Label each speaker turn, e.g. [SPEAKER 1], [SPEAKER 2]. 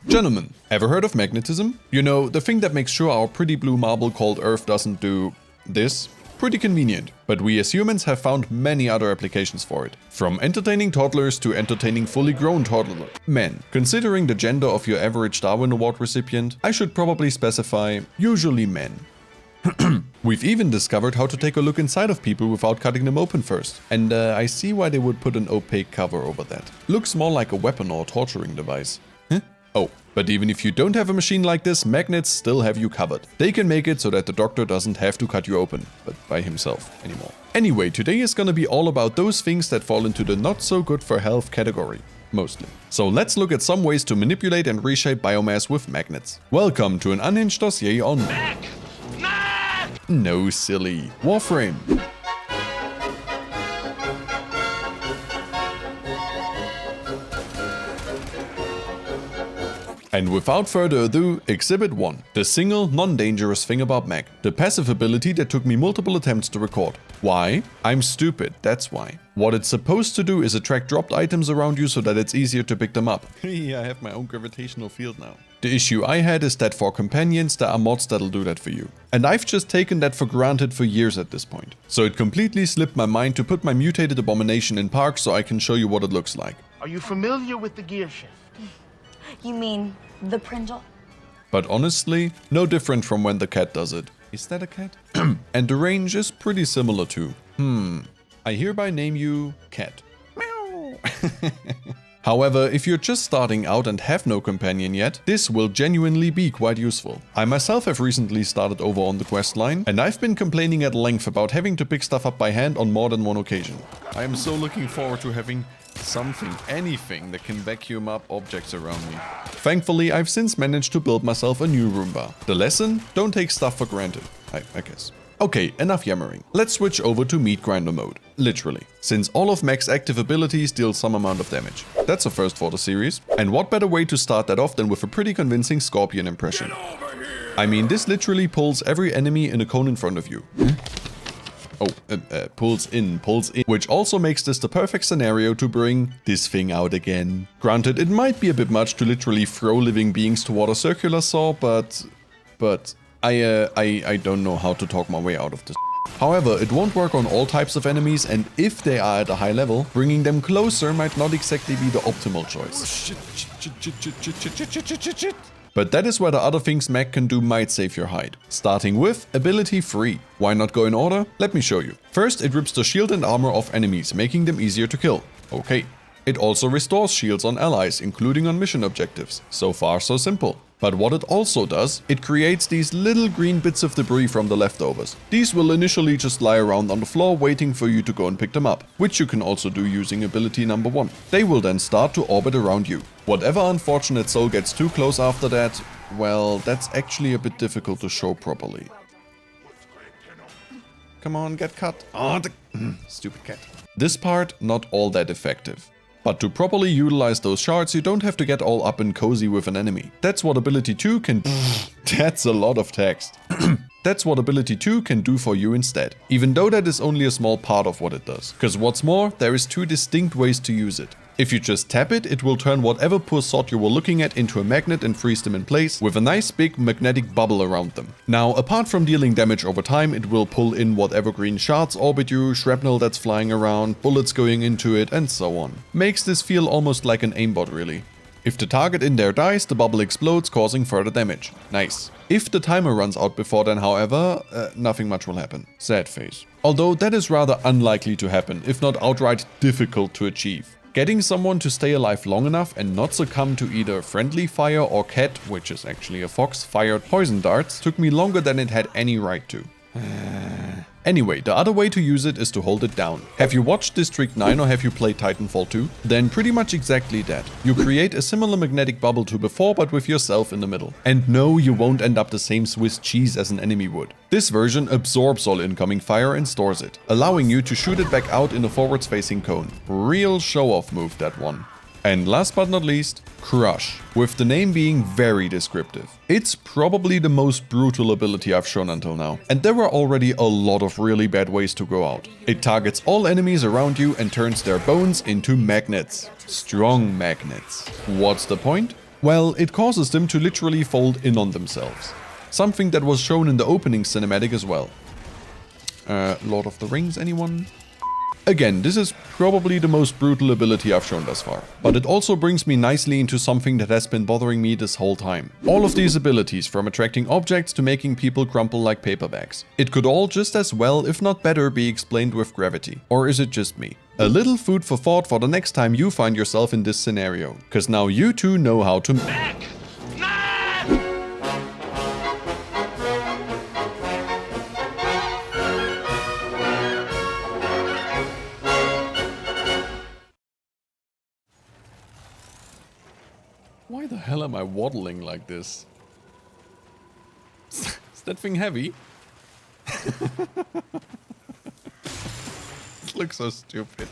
[SPEAKER 1] Gentlemen, ever heard of magnetism? You know, the thing that makes sure our pretty blue marble called Earth doesn't do this? Pretty convenient, but we as humans have found many other applications for it. From entertaining toddlers to entertaining fully grown toddler men. Considering the gender of your average Darwin Award recipient, I should probably specify usually men. We've even discovered how to take a look inside of people without cutting them open first. And I see why they would put an opaque cover over that. Looks more like a weapon or torturing device. Huh? Oh, but even if you don't have a machine like this, magnets still have you covered. They can make it so that the doctor doesn't have to cut you open, but by himself anymore. Anyway, today is gonna be all about those things that fall into the not so good for health category. Mostly. So let's look at some ways to manipulate and reshape biomass with magnets. Welcome to an Unhinged Dossier on No silly. Warframe. And without further ado, Exhibit 1. The single, non-dangerous thing about mag. The passive ability that took me multiple attempts to record. Why? I'm stupid, that's why. What it's supposed to do is attract dropped items around you so that it's easier to pick them up. Hey, I have my own gravitational field now. The issue I had is that for companions, there are mods that'll do that for you. And I've just taken that for granted for years at this point. So it completely slipped my mind to put my mutated abomination in park so I can show you what it looks like.
[SPEAKER 2] Are you familiar with the gear shift?
[SPEAKER 3] You mean the Prindle?
[SPEAKER 1] But honestly, no different from when the cat does it. Is that a cat? And the range is pretty similar too. I hereby name you Cat. Meow. However, if you're just starting out and have no companion yet, this will genuinely be quite useful. I myself have recently started over on the quest line, and I've been complaining at length about having to pick stuff up by hand on more than one occasion. I am so looking forward to having something, anything that can vacuum up objects around me. Thankfully, I've since managed to build myself a new Roomba. The lesson? Don't take stuff for granted, I guess. Okay, enough yammering. Let's switch over to meat grinder mode. Literally. Since all of Mag's active abilities deal some amount of damage. That's a first for the series. And what better way to start that off than with a pretty convincing Scorpion impression. I mean, this literally pulls every enemy in a cone in front of you. Pulls in, which also makes this the perfect scenario to bring this thing out again. Granted, it might be a bit much to literally throw living beings toward a circular saw, but I don't know how to talk my way out of this. However, it won't work on all types of enemies, and if they are at a high level, bringing them closer might not exactly be the optimal choice. But that is where the other things Mag can do might save your hide. Starting with ability 3. Why not go in order? Let me show you. First, it rips the shield and armor off enemies, making them easier to kill. Okay. It also restores shields on allies, including on mission objectives. So far, so simple. But what it also does, it creates these little green bits of debris from the leftovers. These will initially just lie around on the floor waiting for you to go and pick them up, which you can also do using ability number 1. They will then start to orbit around you. Whatever unfortunate soul gets too close after that, well, that's actually a bit difficult to show properly. Come on, get cut. Oh, stupid cat. This part, not all that effective. But to properly utilize those shards, you don't have to get all up and cozy with an enemy. That's what ability 2 can... That's a lot of text. That's what ability 2 can do for you instead. Even though that is only a small part of what it does. Because what's more, there is 2 distinct ways to use it. If you just tap it, it will turn whatever poor sod you were looking at into a magnet and freeze them in place with a nice big magnetic bubble around them. Now, apart from dealing damage over time, it will pull in whatever green shards orbit you, shrapnel that's flying around, bullets going into it, and so on. Makes this feel almost like an aimbot really. If the target in there dies, the bubble explodes, causing further damage. Nice. If the timer runs out before then, however, nothing much will happen. Sad face. Although that is rather unlikely to happen, if not outright difficult to achieve. Getting someone to stay alive long enough and not succumb to either friendly fire or cat, which is actually a fox, fired poison darts took me longer than it had any right to. Anyway, the other way to use it is to hold it down. Have you watched District 9 or have you played Titanfall 2? Then pretty much exactly that. You create a similar magnetic bubble to before, but with yourself in the middle. And no, you won't end up the same Swiss cheese as an enemy would. This version absorbs all incoming fire and stores it, allowing you to shoot it back out in a forwards facing cone. Real show-off move, that one. And last but not least, Crush, with the name being very descriptive. It's probably the most brutal ability I've shown until now, and there were already a lot of really bad ways to go out. It targets all enemies around you and turns their bones into magnets. Strong magnets. What's the point? Well, it causes them to literally fold in on themselves. Something that was shown in the opening cinematic as well. Lord of the Rings, anyone? Again, this is probably the most brutal ability I've shown thus far, but it also brings me nicely into something that has been bothering me this whole time. All of these abilities, from attracting objects to making people crumple like paper bags. It could all just as well, if not better, be explained with gravity. Or is it just me? A little food for thought for the next time you find yourself in this scenario, cause now you too know how to Why the hell am I waddling like this? Is that thing heavy? It looks so stupid.